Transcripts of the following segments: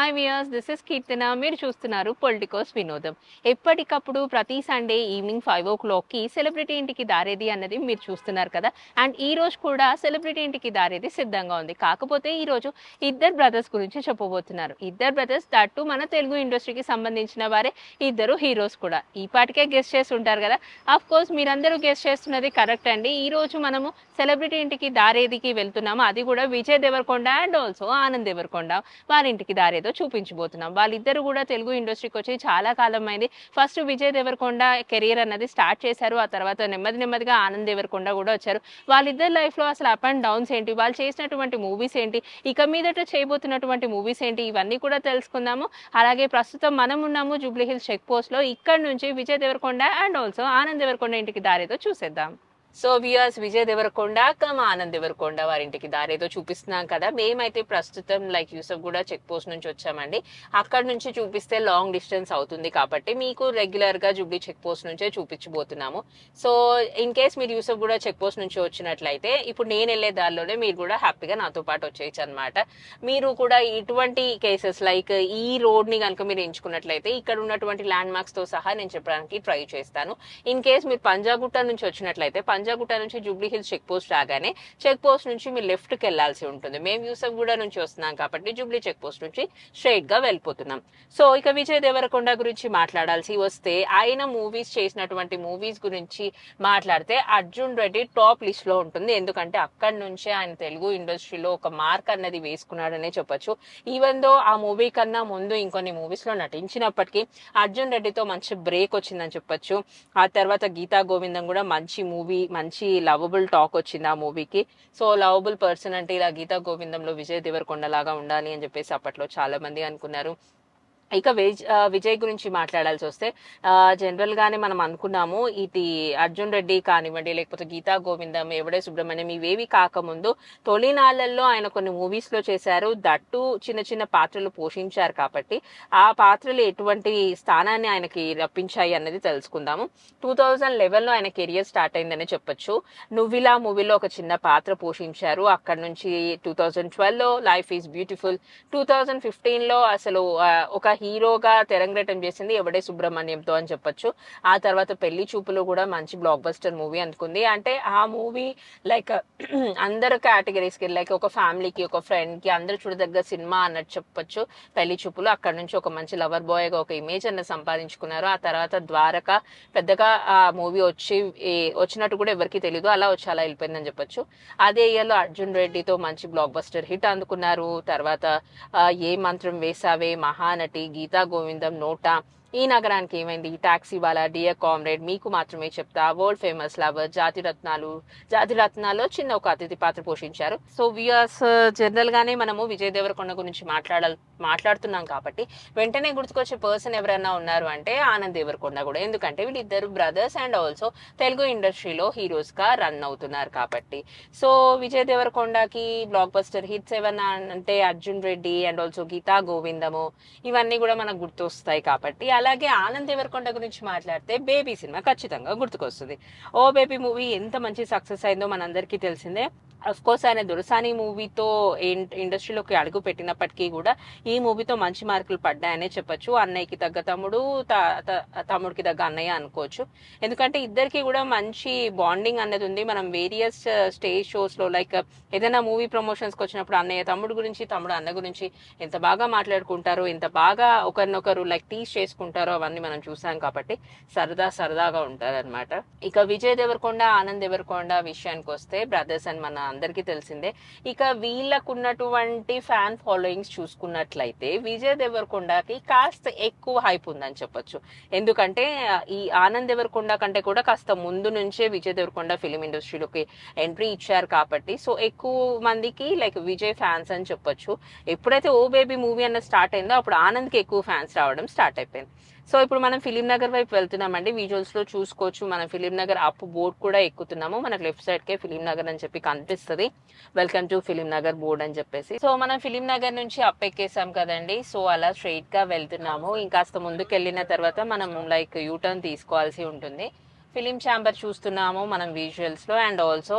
Hi viewers, this is కీర్తన. మీరు చూస్తున్నారు Politicos వినోదం. ఎప్పటికప్పుడు ప్రతి సండే ఈవినింగ్ 5 o'clockకి సెలబ్రిటీ ఇంటికి దారేది అన్నది మీరు చూస్తున్నారు కదా. అండ్ ఈ రోజు కూడా సెలబ్రిటీ ఇంటికి దారేది సిద్ధంగా ఉంది. కాకపోతే ఈ రోజు ఇద్దరు బ్రదర్స్ గురించి చెప్పబోతున్నారు. ఇద్దరు బ్రదర్స్ దట్టు మన తెలుగు ఇండస్ట్రీకి సంబంధించిన వారే, ఇద్దరు హీరోస్ కూడా. ఈ పాటికే గెస్ట్ చేసి ఉంటారు కదా. ఆఫ్ కోర్స్ మీరందరూ గెస్ట్ చేస్తున్నది కరెక్ట్ అండి. ఈ రోజు మనము సెలబ్రిటీ ఇంటికి దారేదికి వెళ్తున్నాము. అది కూడా విజయ్ దేవరకొండ అండ్ ఆల్సో ఆనంద్ దేవరకొండ వారింటికి దారేదో చూపించబోతున్నాం. వాళ్ళిద్దరు కూడా తెలుగు ఇండస్ట్రీకి వచ్చి చాలా కాలం అయింది. ఫస్ట్ విజయ్ దేవరకొండ కెరియర్ అన్నది స్టార్ట్ చేశారు. ఆ తర్వాత నెమ్మదిగా ఆనంద్ దేవరకొండ కూడా వచ్చారు. వాళ్ళిద్దరు లైఫ్ లో అసలు అప్ అండ్ డౌన్స్ ఏంటి, వాళ్ళు చేసినటువంటి మూవీస్ ఏంటి, ఇక మీదట చేయబోతున్నటువంటి మూవీస్ ఏంటి, ఇవన్నీ కూడా తెలుసుకుందాము. అలాగే ప్రస్తుతం మనం ఉన్నాము జూబ్లీ హిల్స్ చెక్ పోస్ట్ లో. ఇక్కడ నుంచి విజయ్ దేవరకొండ అండ్ ఆల్సో ఆనంద్ దేవరకొండ ఇంటికి దారేదో చూసేద్దాం. సో వ్యూయర్స్, విజయ్ దేవరకొండ ఆనంద్ దేవరకొండ వారింటికి దారేదో చూపిస్తున్నాం కదా. మేమైతే ప్రస్తుతం లైక్ యూసఫ్ కూడా చెక్ పోస్ట్ నుంచి వచ్చామండి. అక్కడ నుంచి చూపిస్తే లాంగ్ డిస్టెన్స్ అవుతుంది కాబట్టి మీకు రెగ్యులర్ గా జూబ్లీ చెక్ పోస్ట్ నుంచే చూపించబోతున్నాము. సో ఇన్ కేస్ మీరు యూసఫ్ కూడా చెక్ పోస్ట్ నుంచి వచ్చినట్లయితే ఇప్పుడు నేను వెళ్ళే దారిలోనే మీరు కూడా హ్యాపీగా నాతో పాటు వచ్చేయచ్చు అనమాట. మీరు కూడా ఇటువంటి కేసెస్ లైక్ ఈ రోడ్ ని కనుక మీరు ఎంచుకున్నట్లయితే ఇక్కడ ఉన్నటువంటి ల్యాండ్ మార్క్స్ తో సహా నేను చెప్పడానికి ట్రై చేస్తాను. ఇన్ కేస్ మీరు పంజాగుట్ట నుంచి వచ్చినట్లయితే పంజాగుట్ట నుంచి జూబ్లీ హిల్స్ చెక్ పోస్ట్ రాగానే చెక్ పోస్ట్ నుంచి మీరు లెఫ్ట్ కి వెళ్లాల్సి ఉంటుంది. మేము యూసఫ్ గూడ నుంచి వస్తున్నాం కాబట్టి జూబ్లీ చెక్ పోస్ట్ నుంచి స్ట్రైట్ గా వెళ్ళిపోతున్నాం. సో ఇక విజయ్ దేవరకొండ గురించి మాట్లాడాల్సి వస్తే ఆయన మూవీస్ చేసినటువంటి మూవీస్ గురించి మాట్లాడితే అర్జున్ రెడ్డి టాప్ లిస్ట్ లో ఉంటుంది. ఎందుకంటే అక్కడి నుంచే ఆయన తెలుగు ఇండస్ట్రీలో ఒక మార్క్ అన్నది వేసుకున్నాడనే చెప్పొచ్చు. ఈవెన్ దో ఆ మూవీ కన్నా ముందు ఇంకొన్ని మూవీస్ లో నటించినప్పటికీ అర్జున్ రెడ్డితో మంచి బ్రేక్ వచ్చిందని చెప్పొచ్చు. ఆ తర్వాత గీతా గోవిందం కూడా మంచి మూవీ, మంచి లవబుల్ టాక్ వచ్చింది ఆ మూవీకి. సో లవబుల్ పర్సన్ అంటే ఇలా గీతా గోవిందంలో విజయ్ దేవరకొండ లాగా ఉండాలి అని చెప్పేసి అప్పట్లో చాలా మంది అనుకున్నారు. ఇక విజయ్ గురించి మాట్లాడాల్సి వస్తే జనరల్ గానే మనం అనుకున్నాము ఇది అర్జున్ రెడ్డి కానివ్వండి, లేకపోతే గీతా గోవిందం, ఎవడే సుబ్రహ్మణ్యం, ఇవేవి కాకముందు తొలినాళ్లలో ఆయన కొన్ని మూవీస్ లో చేశారు. దట్టు చిన్న చిన్న పాత్రలు పోషించారు కాబట్టి ఆ పాత్రలు ఎటువంటి స్థానాన్ని ఆయనకి రప్పించాయి అన్నది తెలుసుకుందాము. 2011లో ఆయన కెరియర్ స్టార్ట్ అయిందని చెప్పొచ్చు. నువ్విలా మూవీలో ఒక చిన్న పాత్ర పోషించారు. అక్కడ నుంచి 2012లో లైఫ్ ఈజ్ బ్యూటిఫుల్, 2015లో అసలు ఒక హీరోగా తెరంగేటం చేసింది ఎవడే సుబ్రహ్మణ్యంతో అని చెప్పొచ్చు. ఆ తర్వాత పెళ్లి చూపులో కూడా మంచి బ్లాక్ బస్టర్ మూవీ అనుకుంది. అంటే ఆ మూవీ లైక్ అందరు కేటగిరీస్ కి, లైక్ ఒక ఫ్యామిలీకి, ఒక ఫ్రెండ్ కి అందరు చూడదగ్గ సినిమా అన్నట్టు చెప్పొచ్చు. పెళ్లి చూపులు అక్కడ నుంచి ఒక మంచి లవర్ బాయ్ గా ఒక ఇమేజ్ అన్న సంపాదించుకున్నారు. ఆ తర్వాత ద్వారక పెద్దగా ఆ మూవీ వచ్చినట్టు కూడా ఎవరికి తెలియదు, అలా వచ్చి అలా వెళ్ళిపోయిందని చెప్పొచ్చు. అదే ఇయర్ లో అర్జున్ రెడ్డితో మంచి బ్లాక్ బస్టర్ హిట్ అందుకున్నారు. తర్వాత ఏ మంత్రం వేసావే, మహానటి, గీతా గోవిందం, నోటా, ఈ నగరానికి ఏమైంది, టాక్సీ వాలా, డియర్ కామ్రేడ్, మీకు మాత్రమే చెప్తా, వరల్డ్ ఫేమస్ లవర్, జాతిరత్నాలో చిన్న ఒక అతిథి పాత్ర పోషించారు. సో వ్యూయర్స్, జనరల్ గానే మనము విజయ్ దేవరకొండ గురించి మాట్లాడుతున్నాం కాబట్టి వెంటనే గుర్తుకొచ్చే పర్సన్ ఎవరైనా ఉన్నారు అంటే ఆనంద్ దేవరకొండ కూడా. ఎందుకంటే వీళ్ళిద్దరు బ్రదర్స్ అండ్ ఆల్సో తెలుగు ఇండస్ట్రీలో హీరోస్ గా రన్ అవుతున్నారు కాబట్టి. సో విజయ్ దేవరకొండకి బ్లాక్ బస్టర్ హిట్స్ ఏమన్నా అంటే అర్జున్ రెడ్డి అండ్ ఆల్సో గీతా గోవిందము, ఇవన్నీ కూడా మనకు గుర్తొస్తాయి కాబట్టి. అలాగే ఆనంద్ దేవరకొండ గురించి మాట్లాడితే బేబీ సినిమా ఖచ్చితంగా గుర్తుకొస్తుంది. ఓ బేబీ మూవీ ఎంత మంచి సక్సెస్ అయిందో మనందరికీ తెలిసిందే. అఫ్ కోర్స్ ఆయన దొరసాని మూవీతో ఇండస్ట్రీలోకి అడుగు పెట్టినప్పటికీ కూడా ఈ మూవీతో మంచి మార్కులు పడ్డాయనే చెప్పొచ్చు. అన్నయ్యకి తగ్గ తమ్ముడు, తమ్ముడికి తగ్గ అన్నయ్య అనుకోవచ్చు. ఎందుకంటే ఇద్దరికి కూడా మంచి బాండింగ్ అనేది ఉంది. మనం వేరియస్ స్టేజ్ షోస్ లో లైక్ ఏదైనా మూవీ ప్రమోషన్స్ కి వచ్చినప్పుడు అన్నయ్య తమ్ముడు గురించి, తమ్ముడు అన్న గురించి ఎంత బాగా మాట్లాడుకుంటారో, ఎంత బాగా ఒకరినొకరు లైక్ టీస్ చేసుకుంటారో అవన్నీ మనం చూసాం కాబట్టి సరదాగా ఉంటారు అనమాట. ఇక విజయ్ దేవరకొండ ఆనంద్ దేవరకొండ విషయానికి వస్తే బ్రదర్స్ అని మన అందరికీ తెలిసిందే. ఇక వీళ్ళకు ఉన్నటువంటి ఫ్యాన్ ఫాలోయింగ్స్ చూసుకున్నట్లయితే విజయ్ దేవరకొండకి కాస్త ఎక్కువ హైప్ ఉందని చెప్పొచ్చు. ఎందుకంటే ఈ ఆనంద్ దేవరకొండ కంటే కూడా కాస్త ముందు నుంచే విజయ్ దేవరకొండ ఫిలిం ఇండస్ట్రీలోకి ఎంట్రీ ఇచ్చారు కాబట్టి సో ఎక్కువ మందికి లైక్ విజయ్ ఫ్యాన్స్ అని చెప్పొచ్చు. ఎప్పుడైతే ఓ బేబీ మూవీ అన్న స్టార్ట్ అయిందో అప్పుడు ఆనంద్కి ఎక్కువ ఫ్యాన్స్ రావడం స్టార్ట్ అయిపోయింది. సో ఇప్పుడు మనం ఫిలిం నగర్ వైపు వెళ్తున్నామండి. విజువల్స్ లో చూసుకోవచ్చు, మనం ఫిలిం నగర్ అప్ బోర్డ్ కూడా ఎక్కుతున్నాము. మనకు లెఫ్ట్ సైడ్ కే ఫిలిం నగర్ అని చెప్పి కనిపిస్తుంది, welcome to film Nagar board అని చెప్పేసి. సో మనం ఫిలిం నగర్ నుంచి అప్ ఎక్కేసాం కదండి. సో అలా స్ట్రైట్ గా వెళ్తున్నాము. ఇంకాస్త ముందుకు వెళ్ళిన తర్వాత మనం లైక్ యూటర్న్ తీసుకోవాల్సి ఉంటుంది. ఫిలిం ఛాంబర్ చూస్తున్నాము మనం విజువల్స్ లో, అండ్ ఆల్సో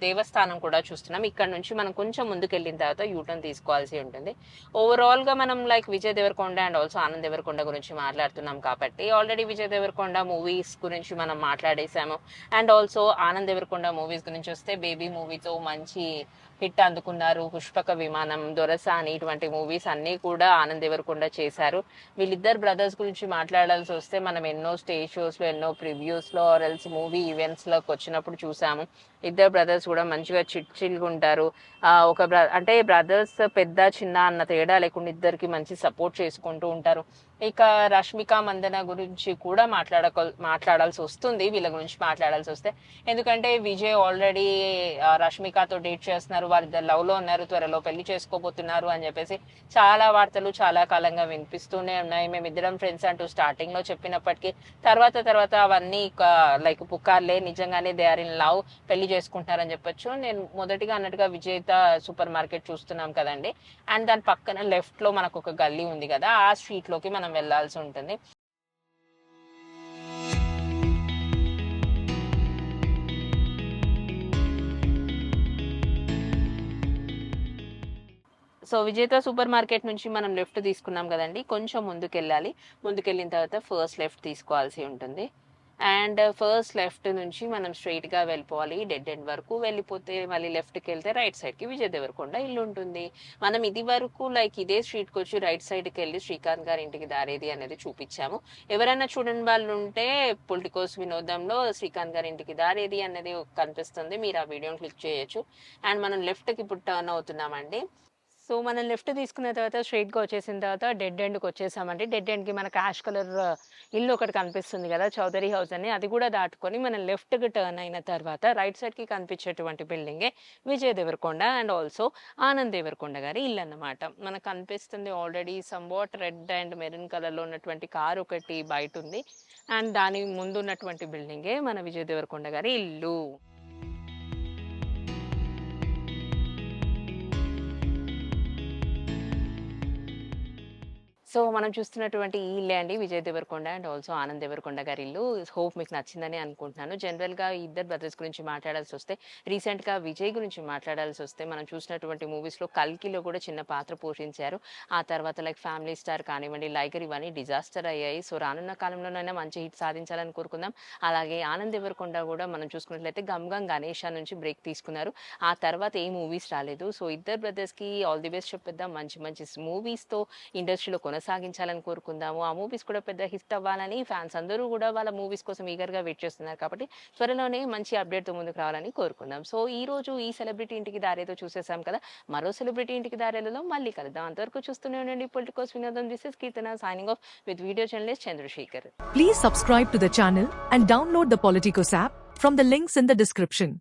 దేవస్థానం కూడా చూస్తున్నాం. ఇక్కడ నుంచి మనం కొంచెం ముందుకు వెళ్ళిన తర్వాత యూటర్న్ తీసుకోవాల్సి ఉంటుంది. ఓవరాల్ గా మనం like Vijay Deverakonda and also Anand Deverakonda గురించి మాట్లాడుతున్నాం కాబట్టి ఆల్రెడీ విజయ్ దేవరకొండ మూవీస్ గురించి మనం మాట్లాడేసాము. And also Anand Deverakonda movies గురించి వస్తే బేబీ మూవీతో మంచి హిట్ అందుకున్నారు. పుష్పక విమానం, దొరసాని ఇటువంటి మూవీస్ అన్నీ కూడా ఆనంద్ దేవరకొండ చేశారు. వీళ్ళిద్దరు బ్రదర్స్ గురించి మాట్లాడాల్సి వస్తే మనం ఎన్నో స్టేజ్ షోస్ లో, ఎన్నో ప్రివ్యూస్ లో ఆర్ఎల్స్ మూవీ ఈవెంట్స్ లోకి వచ్చినప్పుడు చూసాము. ఇద్దరు బ్రదర్స్ కూడా మంచిగా చిల్గా ఉంటారు. ఒక అంటే బ్రదర్స్ పెద్ద చిన్న అన్న తేడా లేకుండా ఇద్దరికి మంచి సపోర్ట్ చేసుకుంటూ ఉంటారు. ఇక రష్మిక మందన గురించి కూడా మాట్లాడాల్సి వస్తుంది. వీళ్ళ గురించి మాట్లాడాల్సి వస్తే ఎందుకంటే విజయ్ ఆల్రెడీ రష్మికతో డేట్ చేస్తున్నారు, వారిద్దరు లవ్ లో ఉన్నారు, త్వరలో పెళ్లి చేసుకోబోతున్నారు అని చెప్పేసి చాలా వార్తలు చాలా కాలంగా వినిపిస్తూనే ఉన్నాయి. మేమిద్దరం ఫ్రెండ్స్ అంటూ స్టార్టింగ్ లో చెప్పినప్పటికీ తర్వాత అవన్నీ లైక్ పుకార్లే, నిజంగానే దే ఆర్ ఇన్ లవ్, పెళ్లి చేసుకుంటున్నారని చెప్పొచ్చు. నేను మొదటిగా అన్నట్టుగా విజేత సూపర్ మార్కెట్ చూస్తున్నాం కదండి, అండ్ దాని పక్కన లెఫ్ట్ లో మనకు ఒక గల్లీ ఉంది కదా, ఆ స్ట్రీట్ లోకి మనం వెళ్లాల్సి ఉంటుంది. సో విజేత సూపర్ మార్కెట్ నుంచి మనం లెఫ్ట్ తీసుకున్నాం కదండి, కొంచెం ముందుకెళ్ళాలి. ముందుకెళ్ళిన తర్వాత ఫస్ట్ లెఫ్ట్ తీసుకోవాల్సి ఉంటుంది. అండ్ ఫస్ట్ లెఫ్ట్ నుంచి మనం స్ట్రైట్ గా వెళ్ళిపోవాలి డెడ్ ఎండ్ వరకు. వెళ్ళిపోతే మళ్ళీ లెఫ్ట్కి వెళ్తే రైట్ సైడ్ కి విజయ్ దేవరకొండ ఇల్లు ఉంటుంది. మనం ఇది వరకు లైక్ ఇదే స్ట్రీట్ కి వచ్చి రైట్ సైడ్ కి వెళ్ళి శ్రీకాంత్ గారి ఇంటికి దారేది అనేది చూపించాము. ఎవరైనా చూడని వాళ్ళు ఉంటే పొలిటికోస్ వినోదంలో శ్రీకాంత్ గారి ఇంటికి దారేది అనేది కనిపిస్తుంది, మీరు ఆ వీడియోని క్లిక్ చేయొచ్చు. అండ్ మనం లెఫ్ట్ కి ఇప్పుడు టర్న్ అవుతున్నామండి. సో మనం లెఫ్ట్ తీసుకున్న తర్వాత స్ట్రైట్గా వచ్చేసిన తర్వాత డెడ్ ఎండ్కి వచ్చేసామండి. డెడ్ ఎండ్కి మనకు యాష్ కలర్ ఇల్లు ఒకటి కనిపిస్తుంది కదా, చౌదరి హౌస్ అని, అది కూడా దాటుకొని మనం లెఫ్ట్కి టర్న్ అయిన తర్వాత రైట్ సైడ్కి కనిపించేటువంటి బిల్డింగే విజయ్ దేవరకొండ అండ్ ఆల్సో ఆనంద్ దేవరకొండ గారి ఇల్లు అన్నమాట. మనకు కనిపిస్తుంది already somewhat red and maroon కలర్లో ఉన్నటువంటి కార్ ఒకటి బయట ఉంది, అండ్ దాని ముందు ఉన్నటువంటి బిల్డింగే మన విజయ్ దేవరకొండ గారి ఇల్లు. సో మనం చూస్తున్నటువంటి ఈ ఇల్లే అండి విజయ్ దేవరకొండ అండ్ ఆల్సో ఆనంద్ దేవరకొండ గారి ఇల్లు. హోప్ మీకు నచ్చిందని అనుకుంటున్నాను. జనరల్గా ఈ ఇద్దరు బ్రదర్స్ గురించి మాట్లాడాల్సి వస్తే, రీసెంట్గా విజయ్ గురించి మాట్లాడాల్సి వస్తే, మనం చూసినటువంటి మూవీస్లో కల్కిలో కూడా చిన్న పాత్ర పోషించారు. ఆ తర్వాత లైక్ ఫ్యామిలీ స్టార్ కానివ్వండి, లైగర్, ఇవన్నీ డిజాస్టర్ అయ్యాయి. సో రానున్న కాలంలోనైనా మంచి హిట్ సాధించాలని కోరుకుందాం. అలాగే ఆనంద్ దేవరకొండ కూడా మనం చూసుకున్నట్లయితే గమ్ గమ్ గణేష నుంచి బ్రేక్ తీసుకున్నారు. ఆ తర్వాత ఏ మూవీస్ రాలేదు. సో ఇద్దరు బ్రదర్స్కి ఆల్ ది బెస్ట్ చెప్పేద్దాం. మంచి మంచి మూవీస్తో ఇండస్ట్రీలో కొనసాగించాలని కోరుకుందాము. ఆ మూవీస్ కూడా పెద్ద హిట్ అవ్వాలని ఫ్యాన్స్ అందరూ కూడా వాళ్ళ మూవీస్ కోసం ఈగర్గా వెయిట్ చేస్తున్నారు కాబట్టి త్వరలోనే మంచి అప్డేట్తో ముందుకు రావాలని కోరుకుందాం. సో ఈ రోజు ఈ సెలబ్రిటీ ఇంటికి దారేదో చూసేసాం కదా, మరో సెలబ్రిటీ ఇంటికి దారేలలో మళ్ళీ కలుద్దాం. అంతవరకు చూస్తూనే ఉండండి పొలిటికోస్ వినోదం. This is Keerthana signing off with video journalist Chandrasekhar. Please subscribe to the channel and download the Politicos app from the links in the description.